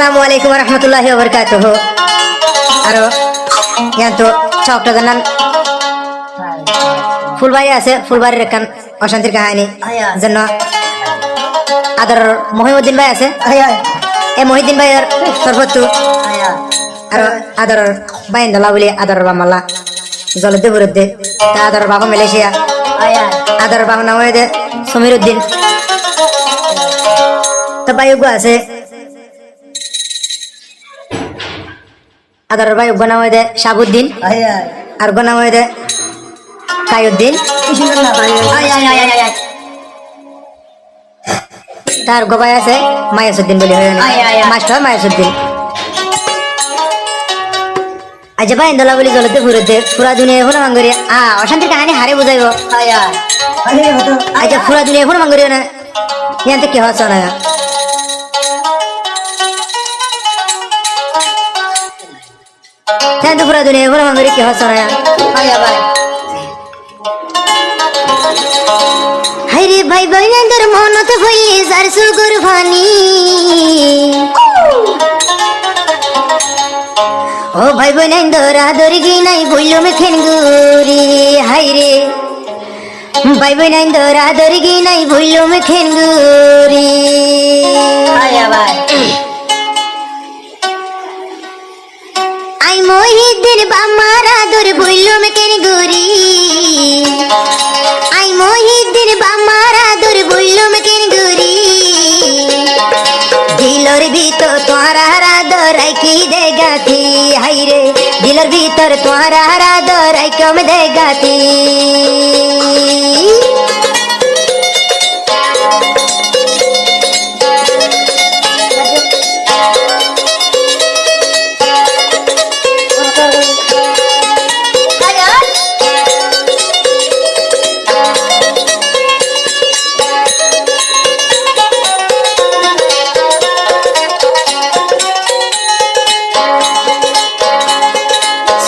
Assalamualaikum warahmatullahi wabarakatuh. Aro, yang tu cok tu kanan Fulbari আছে ফুলবাড়ির rekan অশান্তির কাহিনী জন্য আদর মহিউদ্দিন ভাই আছে এই মহিউদ্দিন ভাইয়ের সর্বত্র আর আদর বাইন্দলা বলি আদর বামালা জলদে বিরুদ্ধে তা আদর বাবা মালয়েশিয়া আদর বাবা নাম হয়ে সমীরউদ্দিন তো ভাইগো আছে আদর ভাই গনা হয়ে শাহাবুদ্দিন আর গনা হয়ে কায়ুদ্দিন তার গোবাই আছে মায়াসুদ্দিন বলে মাস্টার মায়াসুদ্দিন আজ ভাই ইন্দোলা বলি জলতে ঘুরতে পুরা দুনিয়া এখন মাঙ্গরি অশান্তির কাহিনী হারে বুঝাইব আজ পুরা দুনিয়া এখন মাঙ্গরি না ইয়াতে কি হচ্ছে না ইয়াতে পুরা দুনিয়া এখন মাঙ্গরি কি হচ্ছে না হাইরে ভাই বইনান্দর মনত হইলে যার সুগুর ভানি ও ভাই বইনান্দর আদর গি নাই বইল মেখেন গুরি হাইরে ভাই বইনান্দর আদর গি নাই বইল মেখেন গুরি আই মহিদ্দিন বামার আদর বইল মেখেন গুরি আই মহিদ্দিন বামার আদর বইল মেখেন গুরি দিলর ভিতর তোরা আদর রাখি দে গাতি হাইরে দিলর ভিতর তোরা আদর রাখম দে গাতি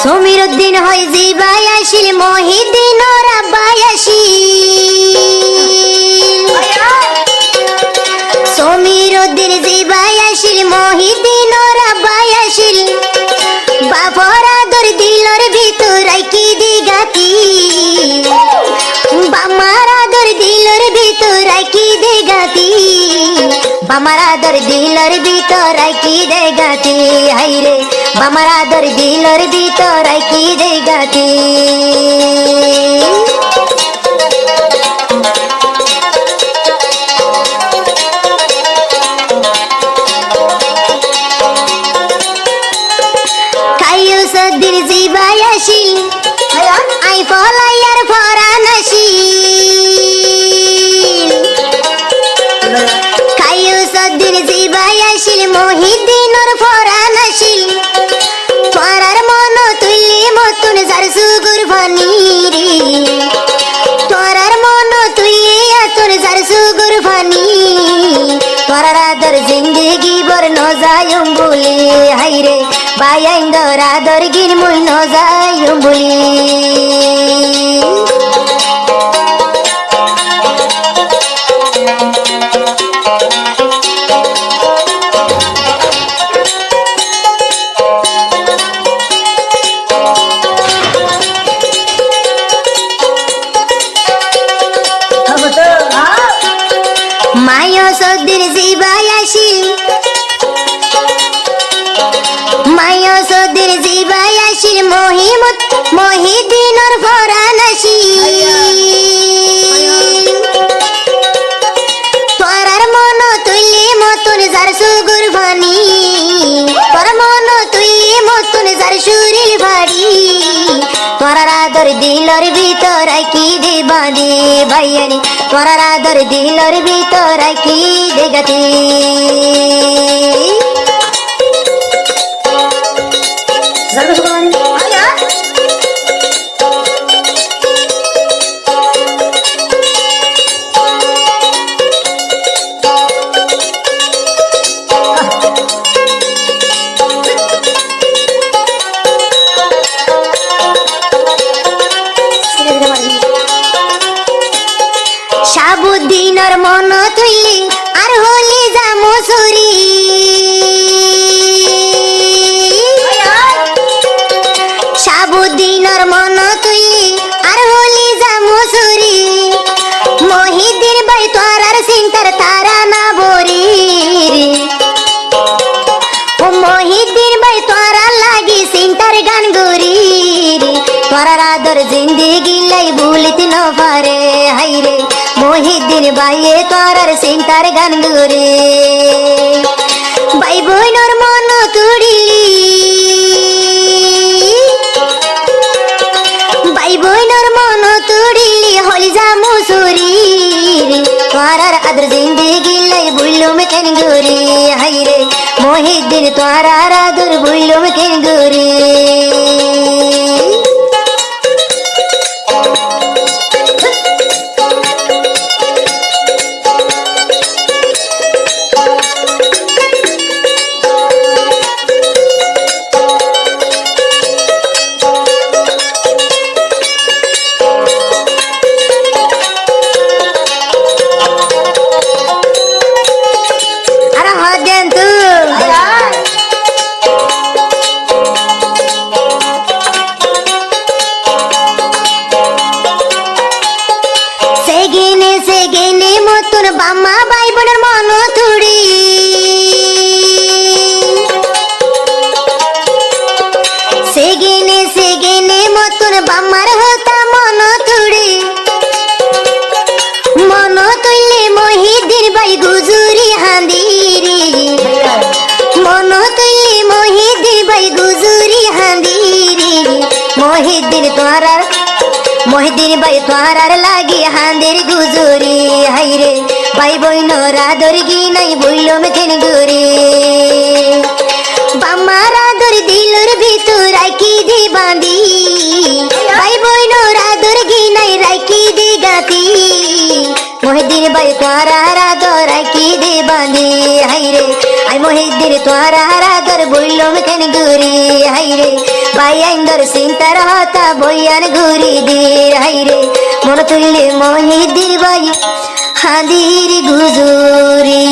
সমীরউদ্দিন হয় জিবাই আসিল মহিদ্দিন রাব্বাই আসিল সমীরউদ্দিন জিবাই আসিল মহিদ্দিন রাব্বাই আসিল বাপর আদর দিলর ভিতর রাখি দি গাতি বামার আদর দিলর ভিতর রাখি দে গাতি বামার আদর দিলর ভিতর রাখি দে গাতি হাইরে বামার আদর দিলর ভিতর রাখি দে গাতি কায়ুসুদ্দিন জিবাই আসিল I ফলাইয়ার Ferran Aseel কায়ুসুদ্দিন জিবাই Aseel মহিদ্দিনর Ferran আসিল তোরার মন তুইলি মতুন যার সুগুর ভানি রে তোরার মন তুইলি আতর যার সুগুর ভানি তোরার আদর জিন্দগি বর ন যায়ম বলি হাইরে বায়াইন্দর আদর গিন মুই ন যায়ম বলি মায়াসুদ্দিন জিবাই আসিল মায়াসুদ্দিন জিবাই আসিল মহিদ্দিনর ফরান আসিল তোরার মন তুইলি মতুন যার সুগুর ভানি তোর মন তুইলি মতুন যার সুরিল ভাড়ি তোরার আদর দিলর ভিতর রাখি দে বাঁধি ভাইয়ানি তোরার আদর দিলর ভিতর রাখি দে গাতি শাহাবুদ্দিনের মন তুইলি আর হলি যা মুসুরি তোরা রাদর জিন্দিগি লাই ভুলিতে ন পারে হাইরে মহিউদ্দিন ভাইয়ে তোরার চিন্তার গান গুরে ভাই বোনর মন তুড়িলি ভাই বোনর মন তুড়িলি হলি যামু শরীর তোরার আদর জিন্দিগি লাই ভুলুম কেন গুরে হাইরে মহিউদ্দিন তোরার আদর ভুলুম কেন গুরে বাম্মা ভাই বোনের মন তুড়ি সেগেনে মতন বাম্মার হতা মন তুড়ি মন তুইলে মহিউদ্দিন ভাই গুজুরি হান্দিরি মন তুইলে মহিউদ্দিন ভাই গুজুরি হান্দিরি মহিউদ্দিন ভাই তোরার লাগি হাঁদের গুজুরি হাইরে ভাই বোনর আদর গি নাই বইলম কেন গুরে বাম্মার আদর দিলর ভিতর রাখি দি বাঁধি ভাই বোনর আদর গি নাই রাখি দি গাতি মহিউদ্দিন ভাই তোরার আদর রাখি দি বাঁধি হাইরে আই মহিউদ্দিন তোরার আদর বইলম কেন গুরে হাইরে ভাই আইন্দর চিন্তার হতা বইয়ান ঘুরি দি হাইরে মন তুইলে মহিউদ্দিন ভাই হাঁদির গুজুরি